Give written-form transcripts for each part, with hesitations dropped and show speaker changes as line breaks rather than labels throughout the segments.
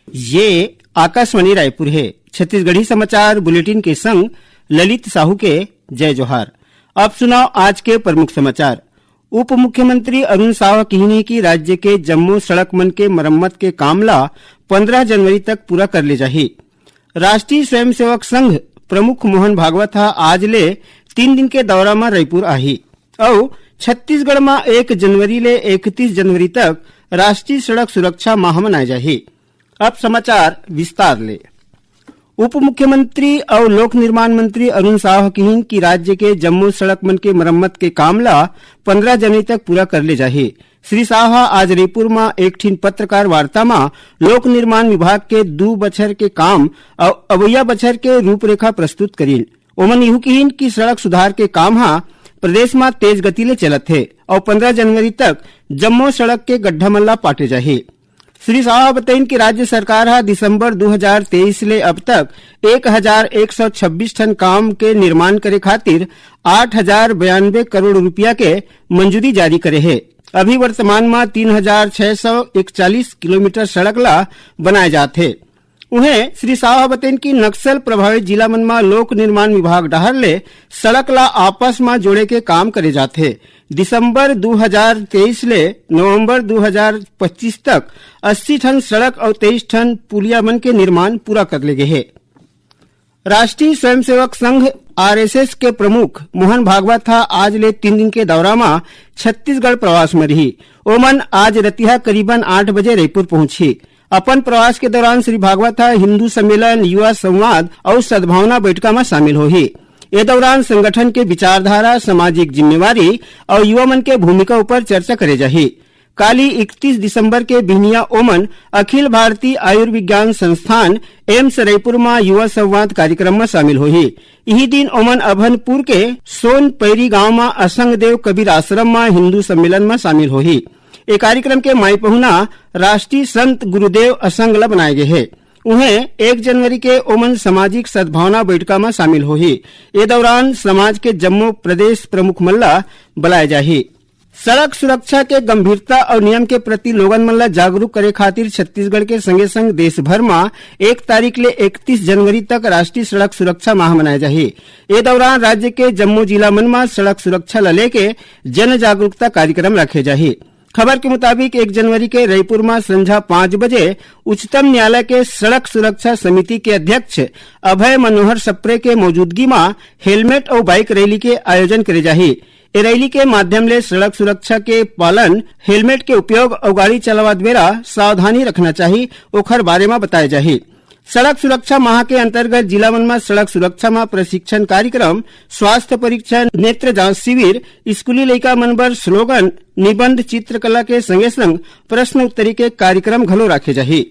ये आकाशवाणी रायपुर है। छत्तीसगढ़ी समाचार बुलेटिन के संग ललित साहू के जय जोहार। अब सुनाओ आज के प्रमुख समाचार। उप मुख्यमंत्री अरुण साव कहने की राज्य के जम्मू सड़क मन के मरम्मत के कामला 15 जनवरी तक पूरा कर ले जाही। राष्ट्रीय स्वयंसेवक संघ प्रमुख मोहन भागवत आज ले 3 दिन के दौरा में रायपुर आही और छत्तीसगढ़ में 1 जनवरी ले 31 जनवरी तक राष्ट्रीय सड़क सुरक्षा माह मनाए जाही। अब समाचार विस्तार ले। उप मुख्यमंत्री और लोक निर्माण मंत्री अरुण साव कहन की राज्य के जम्मू सड़क मन के मरम्मत के कामला 15 जनवरी तक पूरा कर ले जाही। श्री साव आज रायपुर में एक ठीन पत्रकार वार्ता में लोक निर्माण विभाग के 2 बछर के काम और अवैया बछर के रूपरेखा प्रस्तुत करीन। ओमन यू कहन की सड़क सुधार के काम प्रदेश में तेज गति ले चलत है और 15 जनवरी तक जम्मू सड़क के गड्ढा मल्ला पाटे जाही। श्री साहा बताइन कि राज्य सरकार दिसंबर 2023 ले अब तक 1126 टन काम के निर्माण करे खातिर 8092 करोड़ रुपया के मंजूरी जारी करे है। अभी वर्तमान में 3641 किलोमीटर सड़क ला बनाए जाते। उन्हें श्री साहा बताइन कि नक्सल प्रभावित जिला मन में लोक निर्माण विभाग डहर ले सड़क ला आपस में जोड़े के काम करे जाते। दिसंबर 2023 ले नवंबर 2025 तक 80 टन सड़क और 23 टन पुलिया मन के निर्माण पूरा कर ले गए है। राष्ट्रीय स्वयंसेवक संघ आरएसएस के प्रमुख मोहन भागवत आज ले 3 दिन के दौरा में छत्तीसगढ़ प्रवास में रही। ओमन आज रतिहा करीबन 8 बजे रायपुर पहुंची। अपन प्रवास के दौरान श्री भागवत हिंदू सम्मेलन, युवा संवाद और सद्भावना बैठका में शामिल होही। ये दौरान संगठन के विचारधारा, सामाजिक जिम्मेवारी और युवा मन के भूमिका ऊपर चर्चा करे जाही। काली 31 दिसंबर के बिहनिया ओमन अखिल भारतीय आयुर्विज्ञान संस्थान एम्स रायपुर में युवा संवाद कार्यक्रम में शामिल होही। यही दिन ओमन अभनपुर के सोनपैरी गांव में असंग देव कबीर आश्रम में हिंदू सम्मेलन में शामिल होही। ये कार्यक्रम के माई पहुना राष्ट्रीय संत गुरुदेव असंगला बनाए गए है। उन्हें 1 जनवरी के ओमन सामाजिक सद्भावना बैठका में शामिल होही। ये दौरान समाज के जम्मू प्रदेश प्रमुख मल्ला बुलाए जाही। सड़क सुरक्षा के गंभीरता और नियम के प्रति लोगन मल्ला जागरूक करे खातिर छत्तीसगढ़ के संगे संग देश भर में 1 तारीख ले 31 जनवरी तक राष्ट्रीय सड़क सुरक्षा माह मनाए जाही। ये दौरान राज्य के जम्मू जिला मन में सड़क सुरक्षा ला लेके जन जागरूकता कार्यक्रम रखे जाही। खबर के मुताबिक 1 जनवरी के रायपुर में संध्या 5 बजे उच्चतम न्यायालय के सड़क सुरक्षा समिति के अध्यक्ष अभय मनोहर सप्रे के मौजूदगी में हेलमेट और बाइक रैली के आयोजन करे जाही। ए रैली के माध्यम ले सड़क सुरक्षा के पालन, हेलमेट के उपयोग और गाड़ी चलावत बेरा सावधानी रखना चाहिए ओखर बारे में बताए जाही। सड़क सुरक्षा माह के अंतर्गत जिला मन में सड़क सुरक्षा में प्रशिक्षण कार्यक्रम, स्वास्थ्य परीक्षण, नेत्र जांच शिविर, स्कूली लड़का मन बर स्लोगन, निबंध, चित्रकला के संगे संग प्रश्न उत्तरी के कार्यक्रम घलो रखे जाही।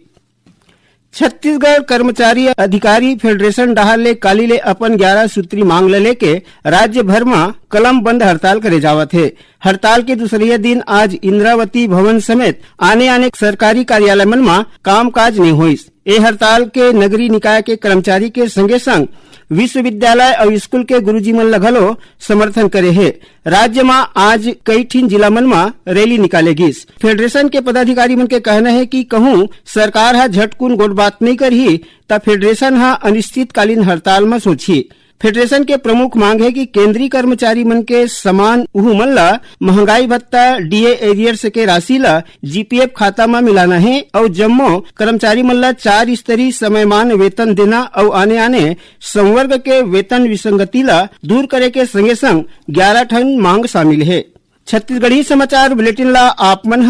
छत्तीसगढ़ कर्मचारी अधिकारी फेडरेशन डहार ले काली ले अपन 11 सूत्री मांग ले लेके राज्य भर में कलम बंद हड़ताल करे जावत है। हड़ताल के दूसरे दिन आज इंद्रावती भवन समेत आने सरकारी कार्यालय मन में कामकाज नहीं हुई। ये हड़ताल के नगरीय निकाय के कर्मचारी के संगे संग विश्वविद्यालय और स्कूल के गुरुजी मन लगलो समर्थन करे है। राज्य में आज कई ठीन जिला मन में रैली निकालेगी। फेडरेशन के पदाधिकारी मन के कहना है कि कहूं सरकार झटकुन गोट बात नहीं करही ता फेडरेशन अनिश्चितकालीन हड़ताल में सोची। फेडरेशन के प्रमुख मांग है कि केंद्रीय कर्मचारी मन के समान उहू मन ला महंगाई भत्ता, डीए एरियर्स के राशि ला जीपीएफ खाता में मिलाना है और जम्मो कर्मचारी मन ला 4 स्तरीय समयमान वेतन देना और आने संवर्ग के वेतन विसंगति ला दूर करे के संगे संग 11 ठन मांग शामिल है। छत्तीसगढ़ी समाचार बुलेटिन ला आप मन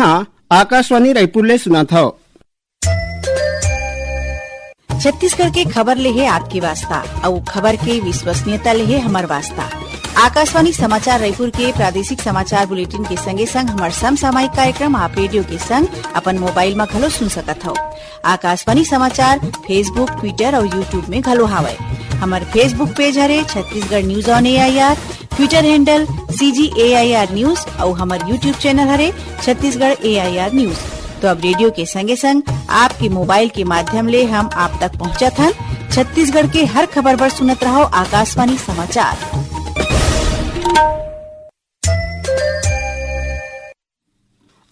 आकाशवाणी रायपुर ले सुना था।
छत्तीसगढ़ के खबर ले है आपकी वास्ता और खबर के विश्वसनीयता ले है हमार वास्ता। आकाशवाणी समाचार रायपुर के प्रादेशिक समाचार बुलेटिन के संगे संग हमार समसामयिक कार्यक्रम आप रेडियो के संग अपन मोबाइल में घलो सुन सकत हो। आकाशवाणी समाचार फेसबुक, ट्विटर और यूट्यूब में घलो हावय। हमार फेसबुक पेज हरे Chhattisgarh news on AIR, Twitter handle CGAIR news और हमार यूट्यूब चैनल हरे छत्तीसगढ़ AIR न्यूज। तो अब रेडियो के संगे संग आपके मोबाइल के माध्यम ले हम आप तक पहुंचत हन। छत्तीसगढ़ के हर खबर पर सुनत रहो आकाशवाणी समाचार।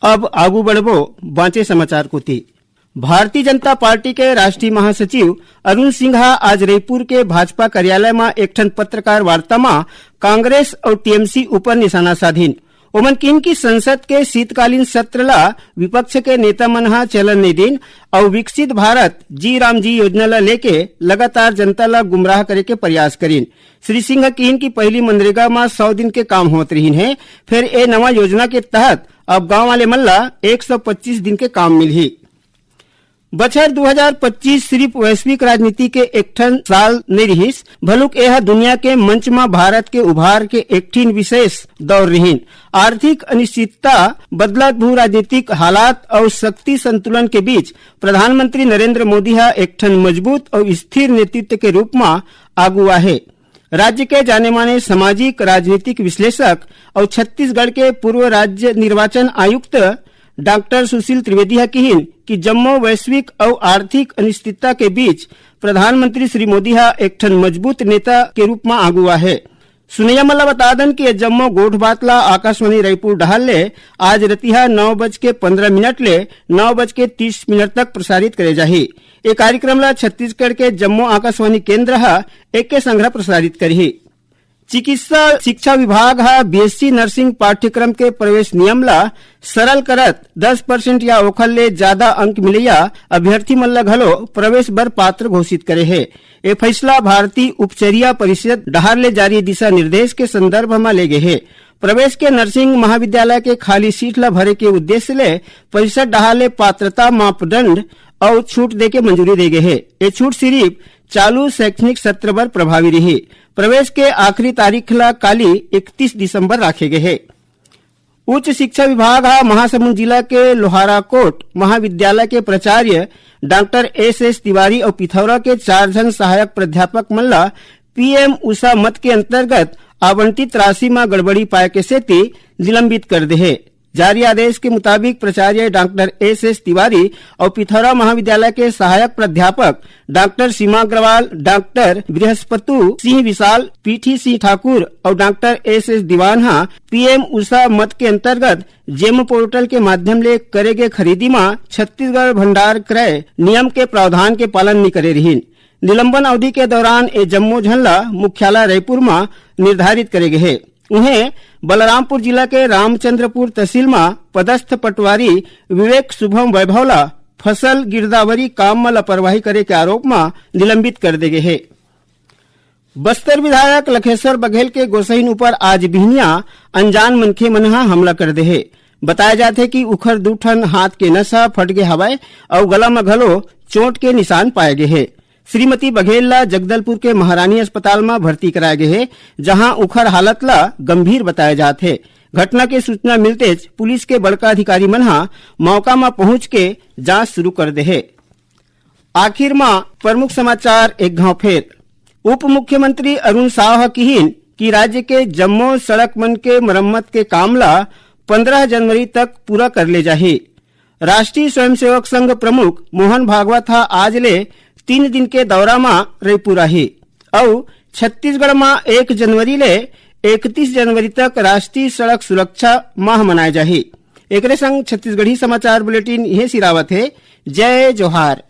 अब आगू बढ़बो बांचे समाचार कोती। भारतीय जनता पार्टी के राष्ट्रीय महासचिव अरुण सिंघा आज रायपुर के भाजपा कार्यालय में एक ठन पत्रकार वार्ता में कांग्रेस और टीएमसी ऊपर निशाना साधीन। ओमन किन की संसद के शीतकालीन सत्र ला विपक्ष के नेता मन हा चलन नहीं दिन और विकसित भारत जी राम जी योजना ला लेके लगातार जनता ला गुमराह करे के प्रयास करीन। श्री सिंह किन की पहली मनरेगा में 100 दिन के काम होत रहीन है, फिर ए नवा योजना के तहत अब गांव वाले मन ला 125 दिन के काम मिलही। बछर 2025 सिर्फ वैश्विक राजनीति के एकठन साल नहीं रहीस, भलुक यह दुनिया के मंच में भारत के उभार के एकठिन विशेष दौर रहीन। आर्थिक अनिश्चितता, बदलत भू राजनीतिक हालात और शक्ति संतुलन के बीच प्रधानमंत्री नरेंद्र मोदी हा एकठन मजबूत और स्थिर नेतृत्व के रूप में आगुआ है। राज्य के जाने माने सामाजिक राजनीतिक विश्लेषक और छत्तीसगढ़ के पूर्व राज्य निर्वाचन आयुक्त डॉक्टर सुशील त्रिवेदी हा कहिन कि जम्मो वैश्विक और आर्थिक अनिश्चितता के बीच प्रधानमंत्री श्री मोदी हा एकठन मजबूत नेता के रूप में आगुआ है। सुनैया मल्ला बता दन कि जम्मो गोठ बातला आकाशवाणी रायपुर डहाल ले आज रतिहा 9:15 ले 9:30 तक प्रसारित करे जाही। ये कार्यक्रम ला छत्तीसगढ़ के जम्मो आकाशवाणी केंद्र हा एक संग्रह प्रसारित करही। चिकित्सा शिक्षा विभाग हा बीएससी नर्सिंग पाठ्यक्रम के प्रवेश नियम ला सरल करत 10% या ओखर ले ज्यादा अंक मिलैया अभ्यर्थी मन ला घलो प्रवेश बर पात्र घोषित करे है। ये फैसला भारतीय उपचर्या परिषद डहार ले जारी दिशा निर्देश के संदर्भ में ले गए है। प्रवेश के नर्सिंग महाविद्यालय के खाली सीट ला भरे के उद्देश्य ले परिषद डहार ले पात्रता मापदंड और छूट दे के मंजूरी दे गए है। ये छूट सिर्फ चालू शैक्षणिक सत्र पर प्रभावी रही। प्रवेश के आखिरी तारीख ला काली 31 दिसंबर रखे गए है। उच्च शिक्षा विभाग हा महासमुंद जिला के लोहाराकोट महाविद्यालय के प्राचार्य डॉक्टर एस तिवारी और पिथौरा के 4 जन सहायक प्राध्यापक मन ला पीएम उषा मत के अंतर्गत आवंटित राशि में गड़बड़ी पाए के सेती निलंबित कर दे है। जारी आदेश के मुताबिक प्राचार्य डॉक्टर एस तिवारी और पिथौरा महाविद्यालय के सहायक प्राध्यापक डॉक्टर सीमा अग्रवाल, डॉक्टर बृहस्पतु सिंह विशाल, पीठी सिंह ठाकुर और डॉक्टर एस दीवानहा पीएम उषा मत के अंतर्गत जेम पोर्टल के माध्यम ले करे गए खरीदी में छत्तीसगढ़ भंडार क्रय नियम के प्रावधान के पालन नहीं करे रहीन। निलंबन अवधि के दौरान ए जम्मो झनला मुख्यालय रायपुर में निर्धारित करे गए है। उन्हें बलरामपुर जिला के रामचंद्रपुर तहसील में पदस्थ पटवारी विवेक शुभम वैभवला फसल गिरदावरी काम में लापरवाही करे के आरोप में निलंबित कर दे गए है। बस्तर विधायक लखेश्वर बघेल के गोसहीन ऊपर आज बिहनिया अनजान मनखे मनहा हमला कर दे है। बताया जाते है कि उखर 2 ठन हाथ के नसा फट गए हवाए और गला में घलो चोट के निशान पाए गए है। श्रीमती बघेल ला जगदलपुर के महारानी अस्पताल में भर्ती कराए गए है, जहां उखर हालत ला गंभीर बताया जाते है। घटना के सूचना मिलते पुलिस के बड़का अधिकारी मनहा मौका में पहुंच के जांच शुरू कर दे है। आखिर में प्रमुख समाचार एक घाव फेर। उप मुख्यमंत्री अरुण साव कहिन कि राज्य के जम्मो सड़क मन के मरम्मत के काम ला 15 जनवरी तक पूरा कर ले जाही। राष्ट्रीय स्वयंसेवक संघ प्रमुख मोहन भागवत हा आज ले 3 दिन के दौरा में रायपुर आई और छत्तीसगढ़ में 1 जनवरी ले 31 जनवरी तक राष्ट्रीय सड़क सुरक्षा माह मनाए जाही। एक संग छत्तीसगढ़ी समाचार बुलेटिन यह सिरावत है। जय जोहार।